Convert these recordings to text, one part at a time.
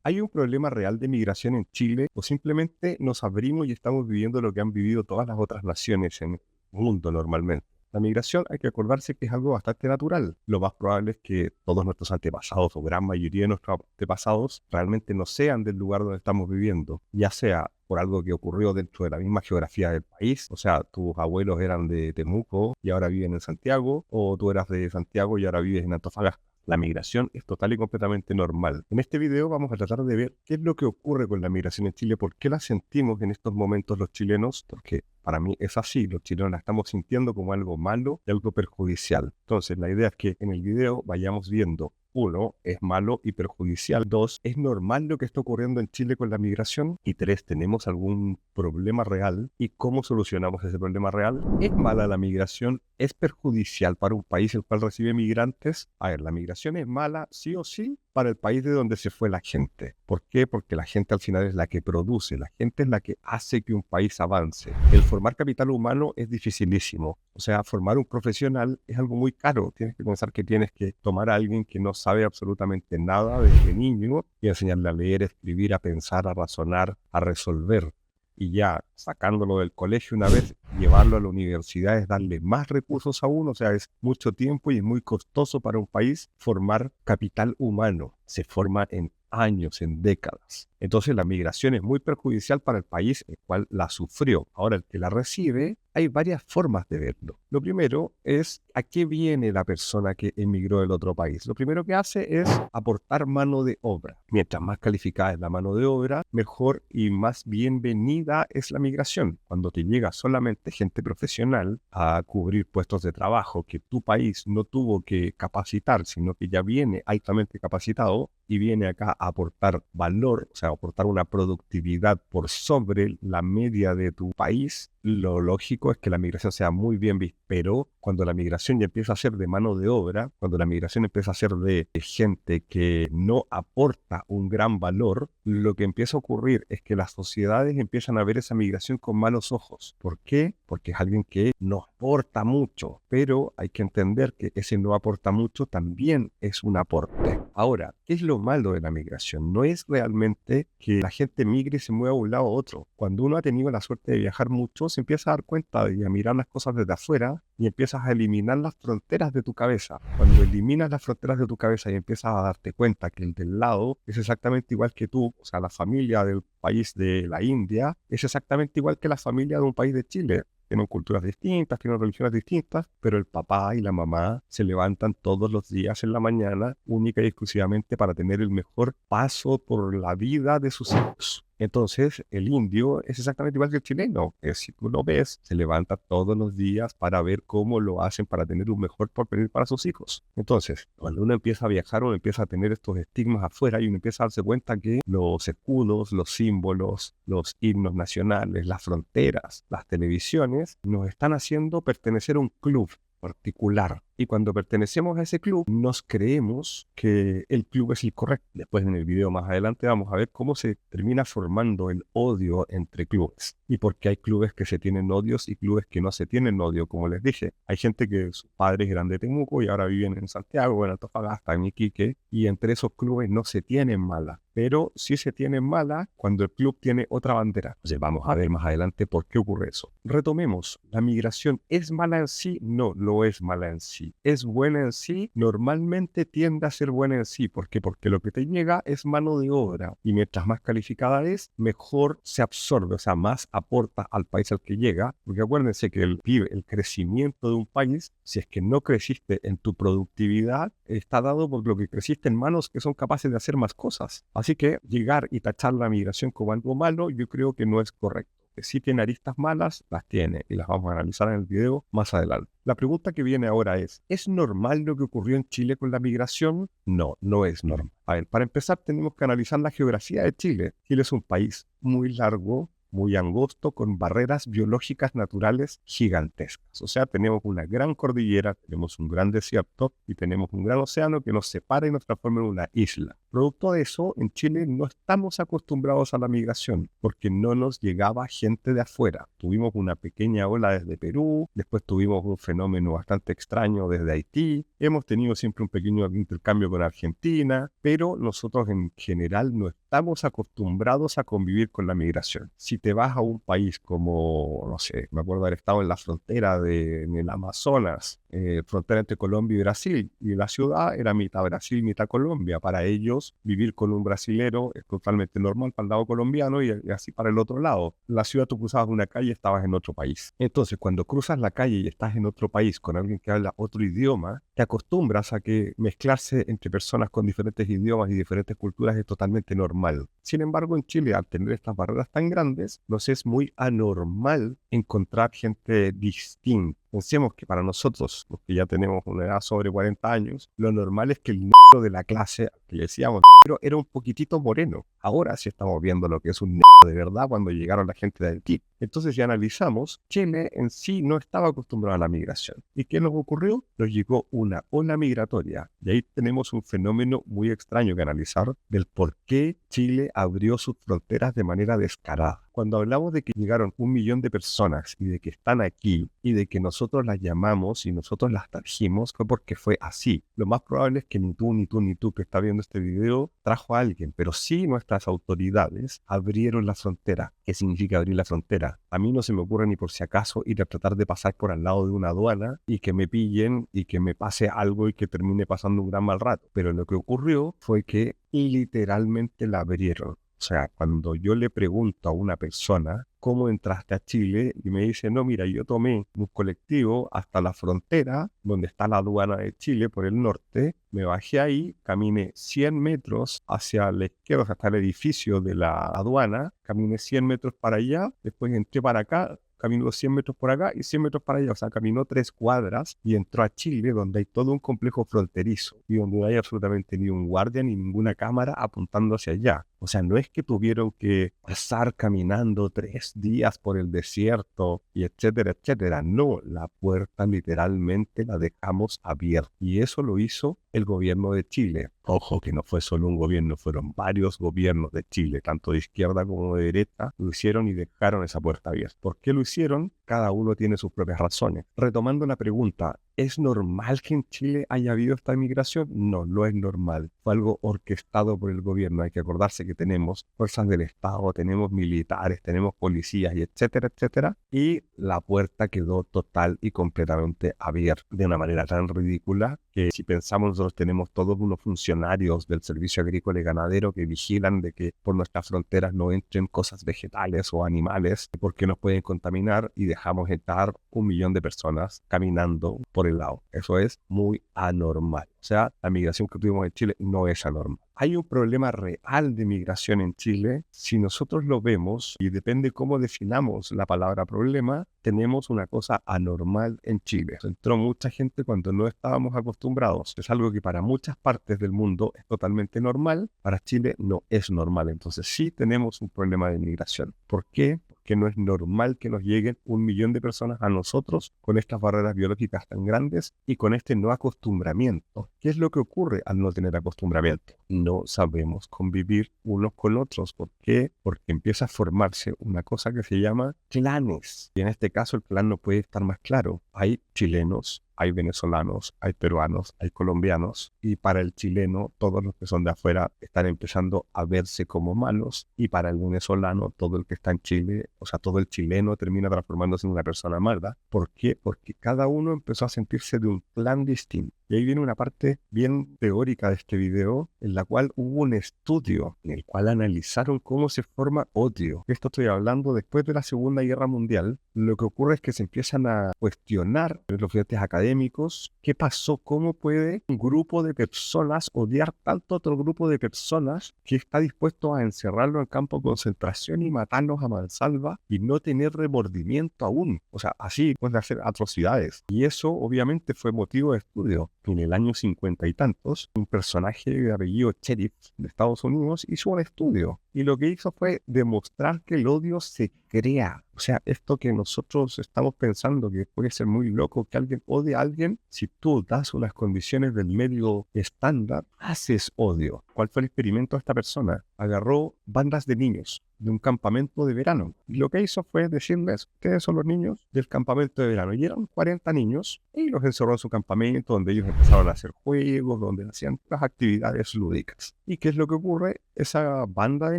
¿Hay un problema real de migración en Chile o simplemente nos abrimos y estamos viviendo lo que han vivido todas las otras naciones en el mundo normalmente? La migración hay que acordarse que es algo bastante natural. Lo más probable es que todos nuestros antepasados o gran mayoría de nuestros antepasados realmente no sean del lugar donde estamos viviendo, ya sea por algo que ocurrió dentro de la misma geografía del país, o sea, tus abuelos eran de Temuco y ahora viven en Santiago, o tú eras de Santiago y ahora vives en Antofagasta. La migración es total y completamente normal. En este video vamos a tratar de ver qué es lo que ocurre con la migración en Chile, por qué la sentimos en estos momentos los chilenos, porque para mí es así, los chilenos la estamos sintiendo como algo malo y algo perjudicial. Entonces, la idea es que en el video vayamos viendo, uno, es malo y perjudicial. Dos, ¿es normal lo que está ocurriendo en Chile con la migración? Y tres, ¿tenemos algún problema real? ¿Y cómo solucionamos ese problema real? ¿Es mala la migración? ¿Es perjudicial para un país el cual recibe migrantes? A ver, la migración es mala sí o sí para el país de donde se fue la gente. ¿Por qué? Porque la gente al final es la que produce, la gente es la que hace que un país avance. El formar capital humano es dificilísimo. O sea, formar un profesional es algo muy caro. Tienes que pensar que tienes que tomar a alguien que no sabe absolutamente nada desde niño y enseñarle a leer, a escribir, a pensar, a razonar, a resolver. Y ya sacándolo del colegio una vez, llevarlo a la universidad es darle más recursos aún, o sea, es mucho tiempo y es muy costoso para un país formar capital humano. Se forma en años, en décadas. Entonces la migración es muy perjudicial para el país el cual la sufrió. Ahora, el que la recibe, hay varias formas de verlo. Lo primero es a qué viene la persona que emigró del otro país. Lo primero que hace es aportar mano de obra. Mientras más calificada es la mano de obra, mejor y más bienvenida es la migración. Cuando te llega solamente gente profesional a cubrir puestos de trabajo que tu país no tuvo que capacitar, sino que ya viene altamente capacitado y viene acá a aportar valor, o sea, aportar una productividad por sobre la media de tu país, lo lógico es que la migración sea muy bien vista. Pero cuando la migración ya empieza a ser de mano de obra, cuando la migración empieza a ser de gente que no aporta un gran valor, lo que empieza a ocurrir es que las sociedades empiezan a ver esa migración con malos ojos. ¿Por qué? Porque es alguien que no aporta mucho, pero hay que entender que ese no aporta mucho también es un aporte. Ahora, ¿qué es lo malo de la migración? No es realmente que la gente migre y se mueva de un lado a otro. Cuando uno ha tenido la suerte de viajar mucho, se empieza a dar cuenta y a mirar las cosas desde afuera y empiezas a eliminar las fronteras de tu cabeza. Cuando eliminas las fronteras de tu cabeza y empiezas a darte cuenta que el del lado es exactamente igual que tú, o sea, la familia del país de la India es exactamente igual que la familia de un país de Chile. Tienen culturas distintas, tienen religiones distintas, pero el papá y la mamá se levantan todos los días en la mañana única y exclusivamente para tener el mejor paso por la vida de sus hijos. Entonces, el indio es exactamente igual que el chileno. Si tú lo ves, se levanta todos los días para ver cómo lo hacen para tener un mejor porvenir para sus hijos. Entonces, cuando uno empieza a viajar, uno empieza a tener estos estigmas afuera y uno empieza a darse cuenta que los escudos, los símbolos, los himnos nacionales, las fronteras, las televisiones, nos están haciendo pertenecer a un club particular. Y cuando pertenecemos a ese club, nos creemos que el club es el correcto. Después en el video más adelante vamos a ver cómo se termina formando el odio entre clubes. Y por qué hay clubes que se tienen odios y clubes que no se tienen odio, como les dije. Hay gente que sus padres eran de Temuco y ahora viven en Santiago, en Antofagasta, en Iquique. Y entre esos clubes no se tienen mala. Pero sí se tienen mala cuando el club tiene otra bandera. Entonces vamos a ver más adelante por qué ocurre eso. Retomemos. ¿La migración es mala en sí? No, no es mala en sí. ¿Es buena en sí? Normalmente tiende a ser buena en sí. ¿Por qué? Porque lo que te llega es mano de obra. Y mientras más calificada es, mejor se absorbe. O sea, más aporta al país al que llega. Porque acuérdense que el PIB, el crecimiento de un país, si es que no creciste en tu productividad, está dado por lo que creciste en manos que son capaces de hacer más cosas. Así que llegar y tachar la migración como algo malo, yo creo que no es correcto. Que sí tiene aristas malas, las tiene, y las vamos a analizar en el video más adelante. La pregunta que viene ahora ¿es normal lo que ocurrió en Chile con la migración? No, no es normal. A ver, para empezar tenemos que analizar la geografía de Chile. Chile es un país muy largo, muy angosto, con barreras biológicas naturales gigantescas. O sea, tenemos una gran cordillera, tenemos un gran desierto y tenemos un gran océano que nos separa y nos transforma en una isla. Producto de eso, en Chile no estamos acostumbrados a la migración porque no nos llegaba gente de afuera. Tuvimos una pequeña ola desde Perú, después tuvimos un fenómeno bastante extraño desde Haití, hemos tenido siempre un pequeño intercambio con Argentina, pero nosotros en general no estamos acostumbrados a convivir con la migración. Si te vas a un país como, no sé, me acuerdo haber estado en la frontera en el Amazonas, frontera entre Colombia y Brasil, y la ciudad era mitad Brasil, mitad Colombia. Para ellos, vivir con un brasilero es totalmente normal para el lado colombiano y así para el otro lado. La ciudad, tú cruzabas una calle y estabas en otro país. Entonces, cuando cruzas la calle y estás en otro país con alguien que habla otro idioma, te acostumbras a que mezclarse entre personas con diferentes idiomas y diferentes culturas es totalmente normal. Sin embargo, en Chile, al tener estas barreras tan grandes, nos es muy anormal encontrar gente distinta. Pensemos que para nosotros, los que ya tenemos una edad sobre 40 años, lo normal es que el negro de la clase, que le decíamos negro, era un poquitito moreno. Ahora sí estamos viendo lo que es un negro de verdad cuando llegaron la gente de Haití. Entonces, si analizamos, Chile en sí no estaba acostumbrado a la migración. ¿Y qué nos ocurrió? Nos llegó una ola migratoria. Y ahí tenemos un fenómeno muy extraño que analizar del por qué Chile abrió sus fronteras de manera descarada. Cuando hablamos de que llegaron 1 millón de personas y de que están aquí y de que nosotros las llamamos y nosotros las trajimos, fue porque fue así. Lo más probable es que ni tú que está viendo este video trajo a alguien, pero sí nuestras autoridades abrieron la frontera. ¿Qué significa abrir la frontera? A mí no se me ocurre ni por si acaso ir a tratar de pasar por al lado de una aduana y que me pillen y que me pase algo y que termine pasando un gran mal rato. Pero lo que ocurrió fue que literalmente la abrieron. O sea, cuando yo le pregunto a una persona cómo entraste a Chile y me dice, no, mira, yo tomé un colectivo hasta la frontera donde está la aduana de Chile por el norte, me bajé ahí, caminé 100 metros hacia la izquierda hasta el edificio de la aduana, caminé 100 metros para allá, después entré para acá, caminó 100 metros por acá y 100 metros para allá, o sea, caminó 3 cuadras y entró a Chile, donde hay todo un complejo fronterizo y donde no hay absolutamente ni un guardia ni ninguna cámara apuntando hacia allá. O sea, no es que tuvieron que pasar caminando 3 días por el desierto y etcétera, etcétera. No, la puerta literalmente la dejamos abierta. Y eso lo hizo el gobierno de Chile. Ojo, que no fue solo un gobierno, fueron varios gobiernos de Chile, tanto de izquierda como de derecha, lo hicieron y dejaron esa puerta abierta. ¿Por qué lo hicieron? Cada uno tiene sus propias razones. Retomando la pregunta, ¿es normal que en Chile haya habido esta migración? No, no es normal. Fue algo orquestado por el gobierno. Hay que acordarse que tenemos fuerzas del Estado, tenemos militares, tenemos policías y etcétera, etcétera. Y la puerta quedó total y completamente abierta de una manera tan ridícula que si pensamos nosotros tenemos todos unos funcionarios del Servicio Agrícola y Ganadero que vigilan de que por nuestras fronteras no entren cosas vegetales o animales porque nos pueden contaminar y dejamos entrar 1 millón de personas caminando por el lado. Eso es muy anormal. O sea, la migración que tuvimos en Chile no es anormal. Hay un problema real de migración en Chile. Si nosotros lo vemos, y depende cómo definamos la palabra problema, tenemos una cosa anormal en Chile. Entró mucha gente cuando no estábamos acostumbrados. Es algo que para muchas partes del mundo es totalmente normal. Para Chile no es normal. Entonces sí tenemos un problema de migración. ¿Por qué? Que no es normal que nos lleguen 1 millón de personas a nosotros con estas barreras biológicas tan grandes y con este no acostumbramiento. ¿Qué es lo que ocurre al no tener acostumbramiento? No sabemos convivir unos con otros. ¿Por qué? Porque empieza a formarse una cosa que se llama clanes. Y en este caso el clan no puede estar más claro. Hay chilenos, hay venezolanos, hay peruanos, hay colombianos, y para el chileno, todos los que son de afuera están empezando a verse como malos, y para el venezolano, todo el que está en Chile, o sea, todo el chileno termina transformándose en una persona mala. ¿Por qué? Porque cada uno empezó a sentirse de un clan distinto. Y ahí viene una parte bien teórica de este video, en la cual hubo un estudio en el cual analizaron cómo se forma odio. Esto estoy hablando después de la Segunda Guerra Mundial. Lo que ocurre es que se empiezan a cuestionar los estudiantes académicos qué pasó, cómo puede un grupo de personas odiar tanto a otro grupo de personas que está dispuesto a encerrarlo en campo de concentración y matarlos a mansalva y no tener remordimiento aún. O sea, así pueden hacer atrocidades. Y eso obviamente fue motivo de estudio. en el año 50 y tantos, un personaje de apellido Sheriff de Estados Unidos hizo un estudio y lo que hizo fue demostrar que el odio se crea. O sea, esto que nosotros estamos pensando que puede ser muy loco que alguien odie a alguien, si tú das unas condiciones del medio estándar, haces odio. ¿Cuál fue el experimento de esta persona? Agarró bandas de niños de un campamento de verano y lo que hizo fue decirles: ustedes son los niños del campamento de verano, y eran 40 niños y los encerró en su campamento donde ellos empezaron a hacer juegos, donde hacían las actividades lúdicas. ¿Y qué es lo que ocurre? Esa banda de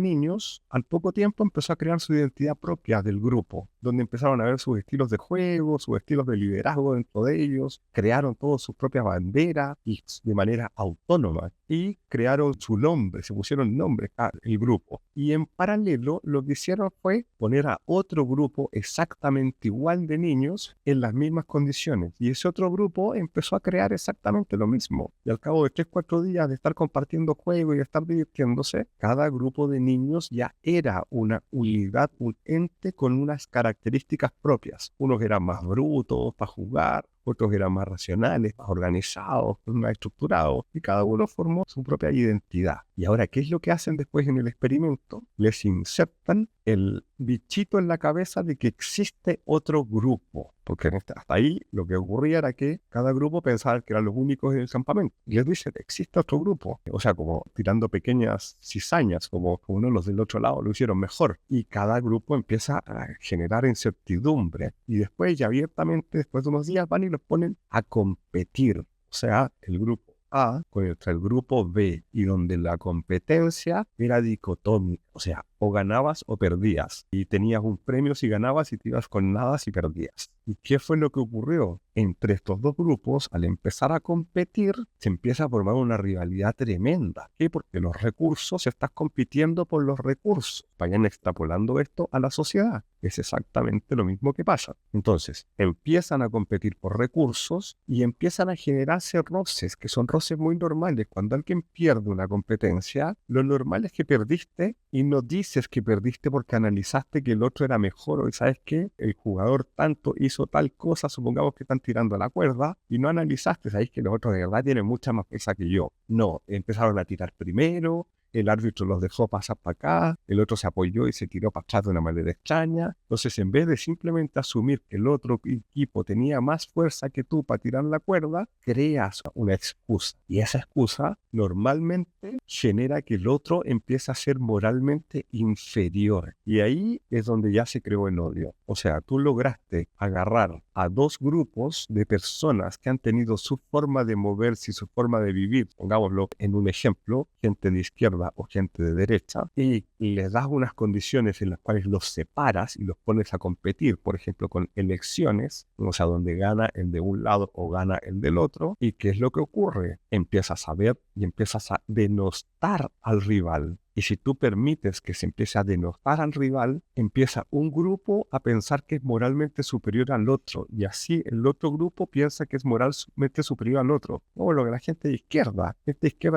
niños al poco tiempo empezó a crear su identidad propia del grupo, donde empezaron a ver sus estilos de juego, sus estilos de liderazgo dentro de ellos, crearon todas sus propias banderas y de manera autónoma y crearon su nombre, se pusieron nombre el grupo. Y en paralelo lo que hicieron fue poner a otro grupo exactamente igual de niños en las mismas condiciones. Y ese otro grupo empezó a crear exactamente lo mismo. Y al cabo de 3-4 días de estar compartiendo juegos y de estar divirtiéndose, cada grupo de niños ya era una unidad, un ente con unas características propias. Unos eran más brutos para jugar, otros eran más racionales, más organizados, más estructurados, y cada uno formó su propia identidad. Y ahora, ¿qué es lo que hacen después en el experimento? Les insertan el bichito en la cabeza de que existe otro grupo, porque hasta ahí lo que ocurría era que cada grupo pensaba que eran los únicos en el campamento, y les dicen: existe otro grupo, o sea, como tirando pequeñas cizañas, como uno los del otro lado lo hicieron mejor, y cada grupo empieza a generar incertidumbre, y después ya abiertamente, después de unos días, van y los ponen a competir, o sea, el grupo A contra el grupo B, y donde la competencia era dicotómica, o sea, o ganabas o perdías, y tenías un premio si ganabas y te ibas con nada si perdías. ¿Y qué fue lo que ocurrió? Entre estos dos grupos, al empezar a competir, se empieza a formar una rivalidad tremenda. ¿Por qué? Porque los recursos, estás compitiendo por los recursos. Vayan extrapolando esto a la sociedad. Es exactamente lo mismo que pasa. Entonces, empiezan a competir por recursos y empiezan a generarse roces, que son roces muy normales. Cuando alguien pierde una competencia, lo normal es que perdiste y no dices que perdiste porque analizaste que el otro era mejor, o ¿sabes qué? El jugador tanto hizo tal cosa, supongamos que están tirando la cuerda, y no analizaste, ¿sabes que los otros de verdad tienen mucha más pesa que yo? No, empezaron a tirar primero, el árbitro los dejó pasar para acá, el otro se apoyó y se tiró para atrás de una manera extraña. Entonces, en vez de simplemente asumir que el otro equipo tenía más fuerza que tú para tirar la cuerda, creas una excusa. Y esa excusa normalmente genera que el otro empiece a ser moralmente inferior. Y ahí es donde ya se creó el odio. O sea, tú lograste agarrar a dos grupos de personas que han tenido su forma de moverse y su forma de vivir, pongámoslo en un ejemplo, gente de izquierda o gente de derecha, y les das unas condiciones en las cuales los separas y los pones a competir, por ejemplo, con elecciones, o sea, donde gana el de un lado o gana el del otro. ¿Y qué es lo que ocurre? Empiezas a ver y empiezas a denostar al rival. Y si tú permites que se empiece a denostar al rival, empieza un grupo a pensar que es moralmente superior al otro, y así el otro grupo piensa que es moralmente superior al otro. O lo que la gente de izquierda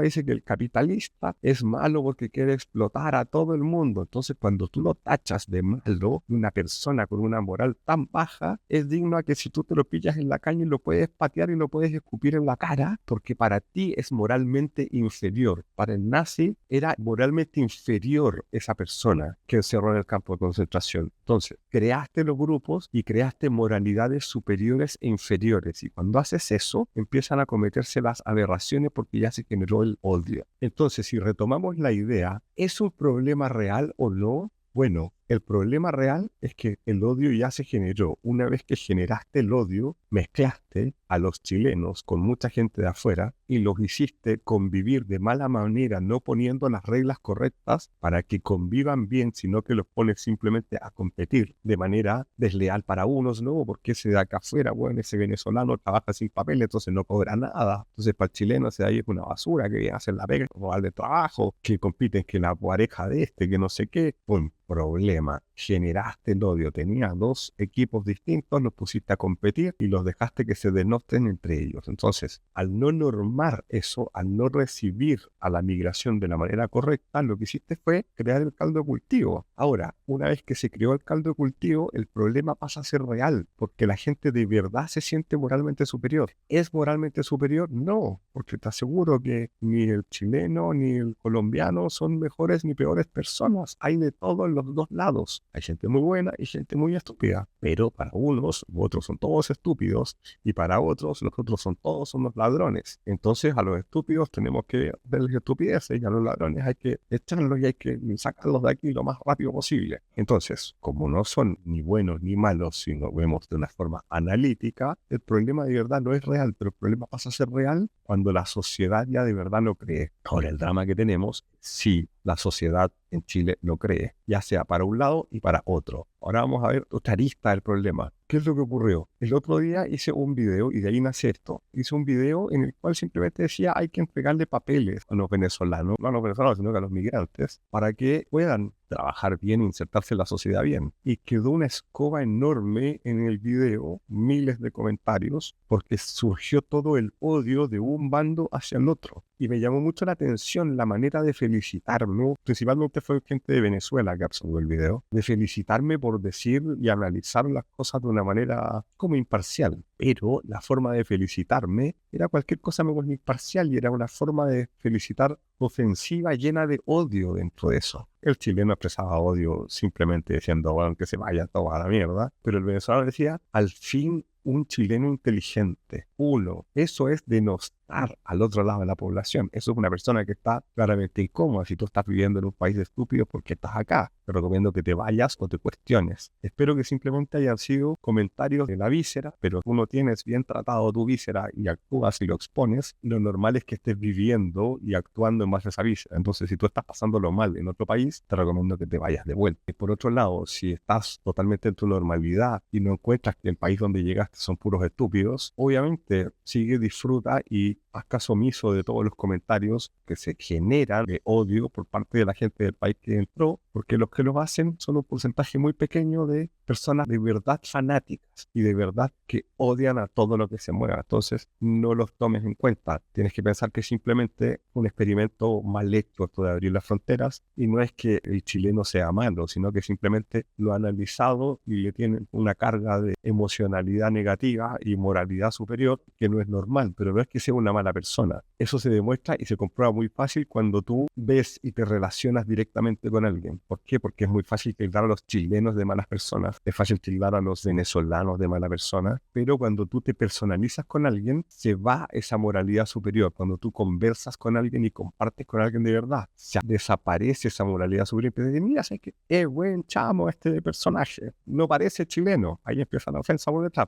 dice que el capitalista es malo porque quiere explotar a todo el mundo. Entonces, cuando tú lo tachas de malo, una persona con una moral tan baja, es digno a que si tú te lo pillas en la calle lo puedes patear y lo puedes escupir en la cara, porque para ti es moralmente inferior. Para el nazi era moralmente inferior esa persona que encerró en el campo de concentración. Entonces, creaste los grupos y creaste moralidades superiores e inferiores, y cuando haces eso, empiezan a cometerse las aberraciones porque ya se generó el odio. Entonces, si retomamos la idea, ¿es un problema real o no? Bueno, el problema real es que el odio ya se generó. Una vez que generaste el odio, mezclaste a los chilenos con mucha gente de afuera y los hiciste convivir de mala manera, no poniendo las reglas correctas para que convivan bien, sino que los pones simplemente a competir de manera desleal para unos, ¿no? Porque ese de acá afuera, bueno, ese venezolano trabaja sin papel, entonces no cobra nada. Entonces para el chileno ese de ahí es una basura, que viene a hacer la pega, robar de trabajo, que compiten que la pareja de este, que no sé qué. Un problema. Generaste el odio. Tenías dos equipos distintos, los pusiste a competir y los dejaste que se denoten entre ellos. Entonces, al no normar eso, al no recibir a la migración de la manera correcta, lo que hiciste fue crear el caldo de cultivo. Ahora, una vez que se creó el caldo de cultivo, el problema pasa a ser real, porque la gente de verdad se siente moralmente superior. ¿Es moralmente superior? No, porque te aseguro que ni el chileno ni el colombiano son mejores ni peores personas. Hay de todo en los dos lados. Hay gente muy buena y gente muy estúpida. Pero para unos, otros son todos estúpidos, y para otros, los otros son todos unos ladrones. Entonces, a los estúpidos tenemos que verles estupideces, y a los ladrones hay que echarlos y hay que sacarlos de aquí lo más rápido posible. Entonces, como no son ni buenos ni malos, si lo vemos de una forma analítica, el problema de verdad no es real, pero el problema pasa a ser real cuando la sociedad ya de verdad lo cree. Ahora, el drama que tenemos, si la sociedad en Chile lo cree, ya sea para un lado y para otro. Ahora vamos a ver otra arista del problema. ¿Qué es lo que ocurrió? El otro día hice un video, y de ahí nace esto. Hice un video en el cual simplemente decía hay que entregarle papeles a los venezolanos, no a los venezolanos, sino que a los migrantes, para que puedan trabajar bien, insertarse en la sociedad bien. Y quedó una escoba enorme en el video, miles de comentarios, porque surgió todo el odio de un bando hacia el otro. Y me llamó mucho la atención la manera de felicitarme, principalmente fue gente de Venezuela que absorbió el video, de felicitarme por decir y analizar las cosas de una manera como imparcial. Pero la forma de felicitarme era cualquier cosa menos imparcial, y era una forma de felicitar ofensiva llena de odio dentro de eso. El chileno expresaba odio simplemente diciendo, bueno, que se vaya todo a la mierda, pero el venezolano decía, al fin un chileno inteligente. Uno, eso es denostar al otro lado de la población. Eso es una persona que está claramente incómoda. Si tú estás viviendo en un país de estúpidos, ¿por qué estás acá? Te recomiendo que te vayas o te cuestiones. Espero que simplemente hayan sido comentarios de la víscera, pero tú no tienes bien tratado tu víscera y actúas y lo expones, lo normal es que estés viviendo y actuando en base a esa víscera. Entonces, si tú estás pasándolo mal en otro país, te recomiendo que te vayas de vuelta. Y por otro lado, si estás totalmente en tu normalidad y no encuentras que el país donde llegaste son puros estúpidos, obviamente sigue, disfruta y haz caso omiso de todos los comentarios que se generan de odio por parte de la gente del país que entró, porque los que lo hacen son un porcentaje muy pequeño de personas de verdad fanáticas y de verdad que odian a todo lo que se mueva. Entonces, no los tomes en cuenta. Tienes que pensar que es simplemente un experimento mal hecho esto de abrir las fronteras, y no es que el chileno sea malo, sino que simplemente lo ha analizado y le tienen una carga de emocionalidad negativa y moralidad superior que no es normal, pero no es que sea una mala persona. Eso se demuestra y se comprueba muy fácil cuando tú ves y te relacionas directamente con alguien. ¿Por qué? Porque es muy fácil tildar a los chilenos de malas personas, es fácil tildar a los venezolanos de mala persona, pero cuando tú te personalizas con alguien, se va esa moralidad superior. Cuando tú conversas con alguien y compartes con alguien de verdad, se desaparece esa moralidad superior. Y te dicen, mira, es que es buen chamo este personaje, no parece chileno. Ahí empieza la ofensa por detrás,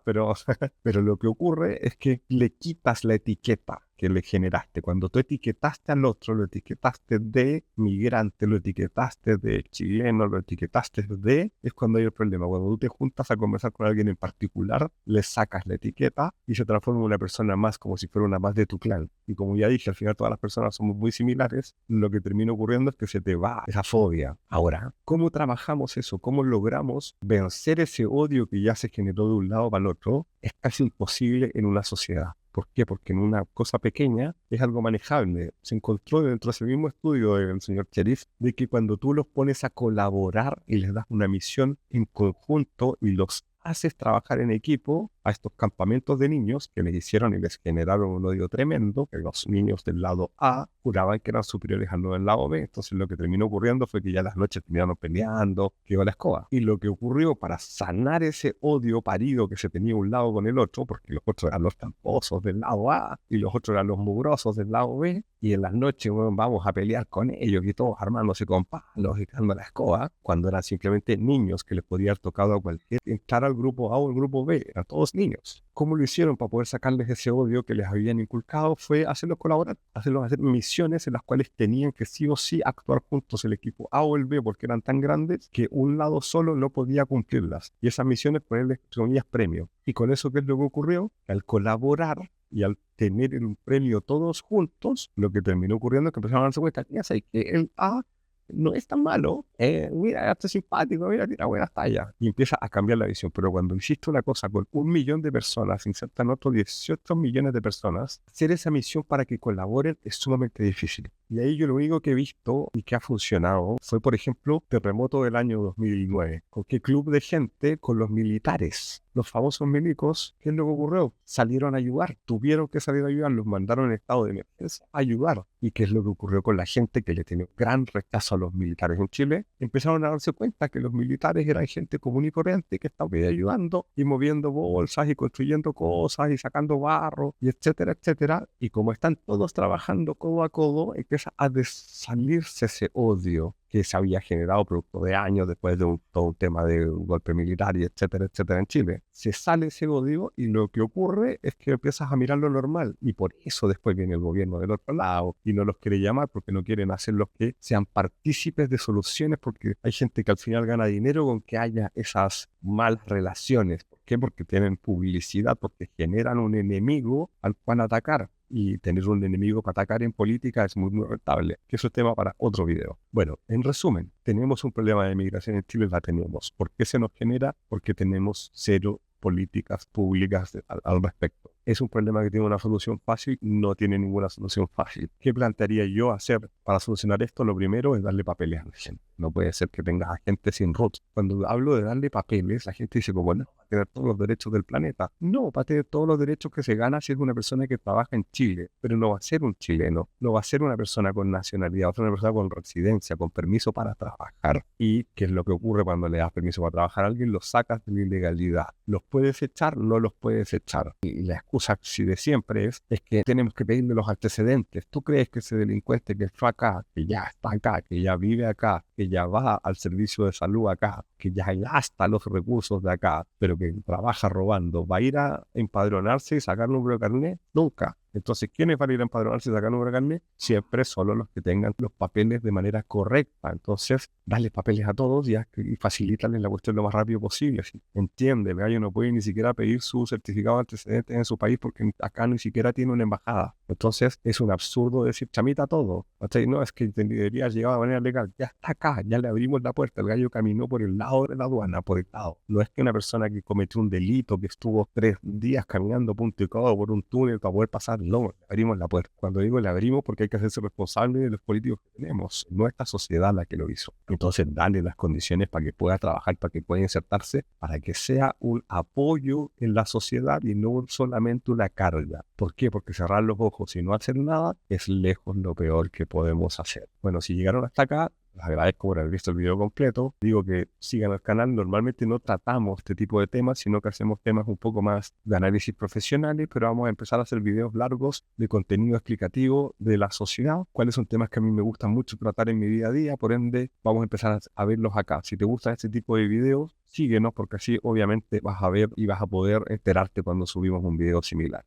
pero lo que ocurre es que le quitas la etiqueta que le generaste. Cuando tú etiquetaste al otro, lo etiquetaste de migrante, lo etiquetaste de chileno, lo etiquetaste de... es cuando hay el problema. Cuando tú te juntas a conversar con alguien en particular, le sacas la etiqueta y se transforma en una persona más, como si fuera una más de tu clan. Y como ya dije, al final todas las personas somos muy similares. Lo que termina ocurriendo es que se te va esa fobia. Ahora, ¿cómo trabajamos eso? ¿Cómo logramos vencer ese odio que ya se generó de un lado para el otro? Es casi imposible en una sociedad. ¿Por qué? Porque en una cosa pequeña es algo manejable. Se encontró dentro de ese mismo estudio del señor Cherif de que cuando tú los pones a colaborar y les das una misión en conjunto y los haces trabajar en equipo a estos campamentos de niños que les hicieron y les generaron un odio tremendo, que los niños del lado A juraban que eran superiores a los del lado B. Entonces lo que terminó ocurriendo fue que ya las noches terminaron peleando, que iba la escoba. Y lo que ocurrió para sanar ese odio parido que se tenía un lado con el otro, porque los otros eran los tramposos del lado A y los otros eran los mugrosos del lado B, y en las noches, bueno, vamos a pelear con ellos y todos armándose con palos y dando la escoba, cuando eran simplemente niños que les podía haber tocado a cualquier entrar al grupo A o al grupo B, eran todos niños. ¿Cómo lo hicieron para poder sacarles ese odio que les habían inculcado? Fue hacerlos colaborar, hacerlos hacer misiones en las cuales tenían que sí o sí actuar juntos el equipo A o el B, porque eran tan grandes que un lado solo no podía cumplirlas. Y esas misiones ponerles, entre comillas, premio. Y con eso, ¿qué es lo que ocurrió? Al colaborar y al tener un premio todos juntos, lo que terminó ocurriendo es que empezaron a darse cuenta que el A no es tan malo, mira, este es simpático, mira, tira buenas tallas. Y empieza a cambiar la visión. Pero cuando hiciste una cosa con 1 millón de personas, insertan otros 18 millones de personas, hacer esa misión para que colaboren es sumamente difícil. Y ahí yo lo único que he visto y que ha funcionado fue, por ejemplo, terremoto del año 2009. ¿Con qué club de gente? Con los militares. Los famosos milicos, ¿qué es lo que ocurrió? Salieron a ayudar, tuvieron que salir a ayudar, los mandaron en estado de emergencia a ayudar. ¿Y qué es lo que ocurrió con la gente que le tenía un gran rechazo a los militares en Chile? Empezaron a darse cuenta que los militares eran gente común y corriente que estaba ayudando y moviendo bolsas y construyendo cosas y sacando barro y etcétera, etcétera. Y como están todos trabajando codo a codo, empieza a salirse ese odio que se había generado producto de años después de todo un tema de un golpe militar y etcétera, etcétera en Chile. Se sale ese odio y lo que ocurre es que empiezas a mirar lo normal y por eso después viene el gobierno del otro lado y no los quiere llamar porque no quieren hacer los que sean partícipes de soluciones porque hay gente que al final gana dinero con que haya esas malas relaciones. ¿Por qué? Porque tienen publicidad, porque generan un enemigo al cual atacar. Y tener un enemigo para atacar en política es muy, muy rentable. Que eso es tema para otro video. Bueno, en resumen, tenemos un problema de migración en Chile, la tenemos. ¿Por qué se nos genera? Porque tenemos cero políticas públicas al respecto. ¿Es un problema que tiene una solución fácil? No tiene ninguna solución fácil. ¿Qué plantearía yo hacer para solucionar esto? Lo primero es darle papeles a la gente. No puede ser que tengas a gente sin root. Cuando hablo de darle papeles, la gente dice, bueno, va a tener todos los derechos del planeta. No, va a tener todos los derechos que se gana si es una persona que trabaja en Chile, pero no va a ser un chileno, no va a ser una persona con nacionalidad, va a ser una persona con residencia, con permiso para trabajar. ¿Y qué es lo que ocurre cuando le das permiso para trabajar a alguien? Los sacas de la ilegalidad. ¿Los puedes echar? No los puedes echar. Y la excusa de siempre es que tenemos que pedirle los antecedentes. ¿Tú crees que ese delincuente que fue acá, que ya está acá, que ya vive acá, que ya va al servicio de salud acá, que ya gasta los recursos de acá, pero que trabaja robando, va a ir a empadronarse y sacar número de carnet? Nunca. Entonces, ¿quiénes van a ir a empadronarse y sacar número de carnet? Siempre solo los que tengan los papeles de manera correcta. Entonces, dale papeles a todos y facilítales la cuestión lo más rápido posible. Así. Entiende, el gallo no puede ni siquiera pedir su certificado de antecedentes en su país porque acá ni siquiera tiene una embajada. Entonces, es un absurdo decir, chamita todo. No, es que debería llegar de manera legal. Ya está acá, ya le abrimos la puerta. El gallo caminó por el lado de la aduana, por el lado. No es que una persona que cometió un delito, que estuvo 3 días caminando punto y codo por un túnel para poder pasar, no, le abrimos la puerta. Cuando digo le abrimos, porque hay que hacerse responsable de los políticos que tenemos, no esta sociedad la que lo hizo. Entonces, dale las condiciones para que pueda trabajar, para que pueda insertarse, para que sea un apoyo en la sociedad y no solamente una carga. ¿Por qué? Porque cerrar los ojos y no hacer nada es lejos lo peor que podemos hacer. Bueno, si llegaron hasta acá, les agradezco por haber visto el video completo. Digo que sigan el canal. Normalmente no tratamos este tipo de temas, sino que hacemos temas un poco más de análisis profesionales, pero vamos a empezar a hacer videos largos de contenido explicativo de la sociedad, cuáles son temas que a mí me gustan mucho tratar en mi día a día, por ende vamos a empezar a verlos acá. Si te gusta este tipo de videos, síguenos porque así obviamente vas a ver y vas a poder enterarte cuando subimos un video similar.